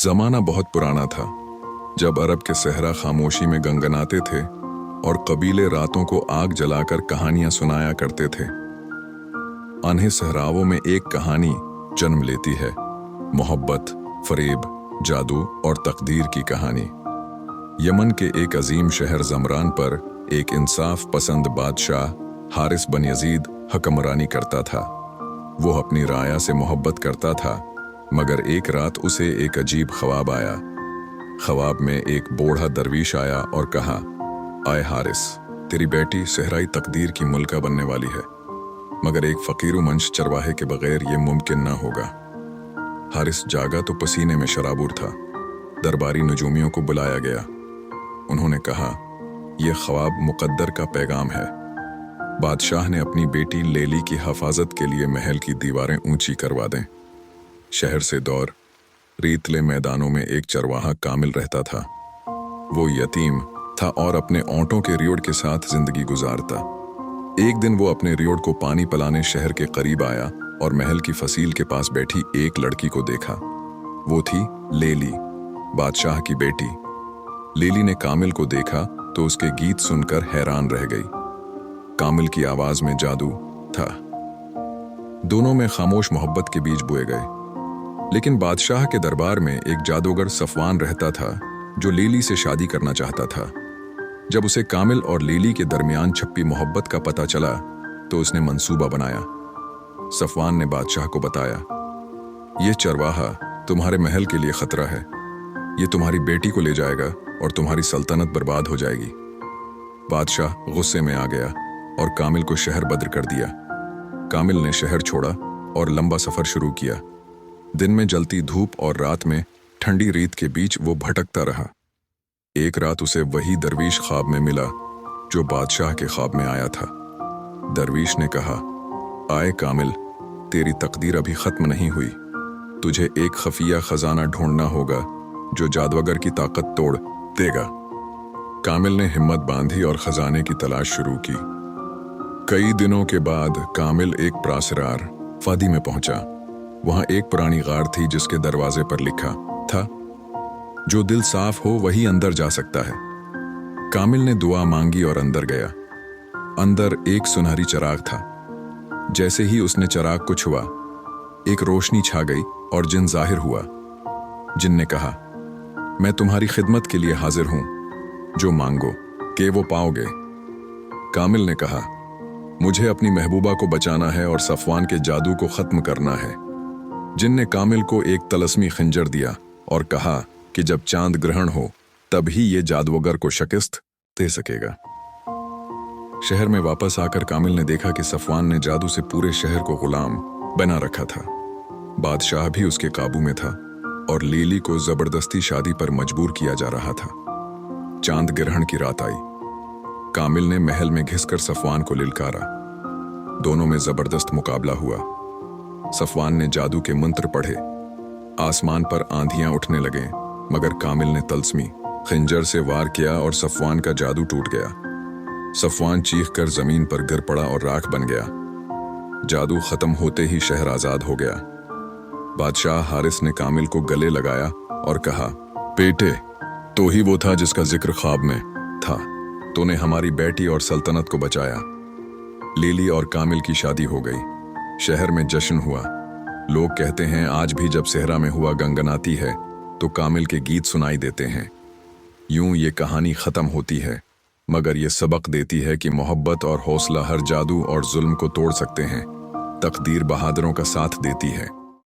जमाना बहुत पुराना था जब अरब के सहरा खामोशी में गनगनाते थे और कबीले रातों को आग जलाकर कहानियां सुनाया करते थे। अन्हे सहरावों में एक कहानी जन्म लेती है, मोहब्बत, फरेब, जादू और तकदीर की कहानी। यमन के एक अजीम शहर जमरान पर एक इंसाफ पसंद बादशाह हारिस बन यजीद हुक्मरानी करता था। वो अपनी राया से मोहब्बत करता था, मगर एक रात उसे एक अजीब ख्वाब आया। ख्वाब में एक बूढ़ा दरवीश आया और कहा, आए हारिस, तेरी बेटी सहराई तकदीर की मुल्का बनने वाली है, मगर एक फकीर मंश चरवाहे के बगैर ये मुमकिन ना होगा। हारिस जागा तो पसीने में शराबूर था। दरबारी नजूमियों को बुलाया गया। उन्होंने कहा, यह ख्वाब मुकद्दर का पैगाम है। बादशाह ने अपनी बेटी लेली की हिफाजत के लिए महल की दीवारें ऊंची करवा दें। शहर से दूर रेतले मैदानों में एक चरवाहा कामिल रहता था। वो यतीम था और अपने ओंटों के रियोड़ के साथ जिंदगी गुजारता। एक दिन वो अपने रियोड़ को पानी पिलाने शहर के करीब आया और महल की फसील के पास बैठी एक लड़की को देखा। वो थी लेली, बादशाह की बेटी। लेली ने कामिल को देखा तो उसके गीत सुनकर हैरान रह गई। कामिल की आवाज में जादू था। दोनों में खामोश मोहब्बत के बीज बोए गए। लेकिन बादशाह के दरबार में एक जादूगर सफवान रहता था जो लेली से शादी करना चाहता था। जब उसे कामिल और लेली के दरमियान छपी मोहब्बत का पता चला तो उसने मंसूबा बनाया। सफवान ने बादशाह को बताया, यह चरवाहा तुम्हारे महल के लिए खतरा है। ये तुम्हारी बेटी को ले जाएगा और तुम्हारी सल्तनत बर्बाद हो जाएगी। बादशाह गुस्से में आ गया और कामिल को शहर बद्र कर दिया। कामिल ने शहर छोड़ा और लंबा सफर शुरू किया। दिन में जलती धूप और रात में ठंडी रेत के बीच वो भटकता रहा। एक रात उसे वही दरवीश ख्वाब में मिला जो बादशाह के ख्वाब में आया था। दरवीश ने कहा, आए कामिल, तेरी तकदीर अभी खत्म नहीं हुई। तुझे एक खफिया खजाना ढूंढना होगा जो जादूगर की ताकत तोड़ देगा। कामिल ने हिम्मत बांधी और खजाने की तलाश शुरू की। कई दिनों के बाद कामिल एक प्रासरार वादी में पहुंचा। वहां एक पुरानी गार थी जिसके दरवाजे पर लिखा था, जो दिल साफ हो वही अंदर जा सकता है। कामिल ने दुआ मांगी और अंदर गया। अंदर एक सुनहरी चिराग था। जैसे ही उसने चिराग को छुआ, एक रोशनी छा गई और जिन जाहिर हुआ। जिन ने कहा, मैं तुम्हारी खिदमत के लिए हाजिर हूं, जो मांगो के वो पाओगे। कामिल ने कहा, मुझे अपनी महबूबा को बचाना है और सफवान के जादू को खत्म करना है। जिन ने कामिल को एक तलस्मी खंजर दिया और कहा कि जब चांद ग्रहण हो तब ही ये जादूगर को शिकस्त दे सकेगा। शहर में वापस आकर कामिल ने देखा कि सफवान ने जादू से पूरे शहर को गुलाम बना रखा था। बादशाह भी उसके काबू में था और लेली को जबरदस्ती शादी पर मजबूर किया जा रहा था। चांद ग्रहण की रात आई। कामिल ने महल में घिसकर सफवान को लिलकारा। दोनों में जबरदस्त मुकाबला हुआ। सफवान ने जादू के मंत्र पढ़े। आसमान पर आंधियां उठने लगे, मगर कामिल ने तलस्मी खंजर से वार किया और सफवान का जादू टूट गया। सफवान चीखकर जमीन पर गिर पड़ा और राख बन गया। जादू खत्म होते ही शहर आजाद हो गया। बादशाह हारिस ने कामिल को गले लगाया और कहा, बेटे, तो ही वो था जिसका जिक्र ख्वाब में था। तूने हमारी बेटी और सल्तनत को बचाया। लेली और कामिल की शादी हो गई। शहर में जश्न हुआ। लोग कहते हैं आज भी जब सहरा में हुआ गंगनाती है तो कामिल के गीत सुनाई देते हैं। यूं ये कहानी खत्म होती है, मगर ये सबक देती है कि मोहब्बत और हौसला हर जादू और जुल्म को तोड़ सकते हैं। तकदीर बहादुरों का साथ देती है।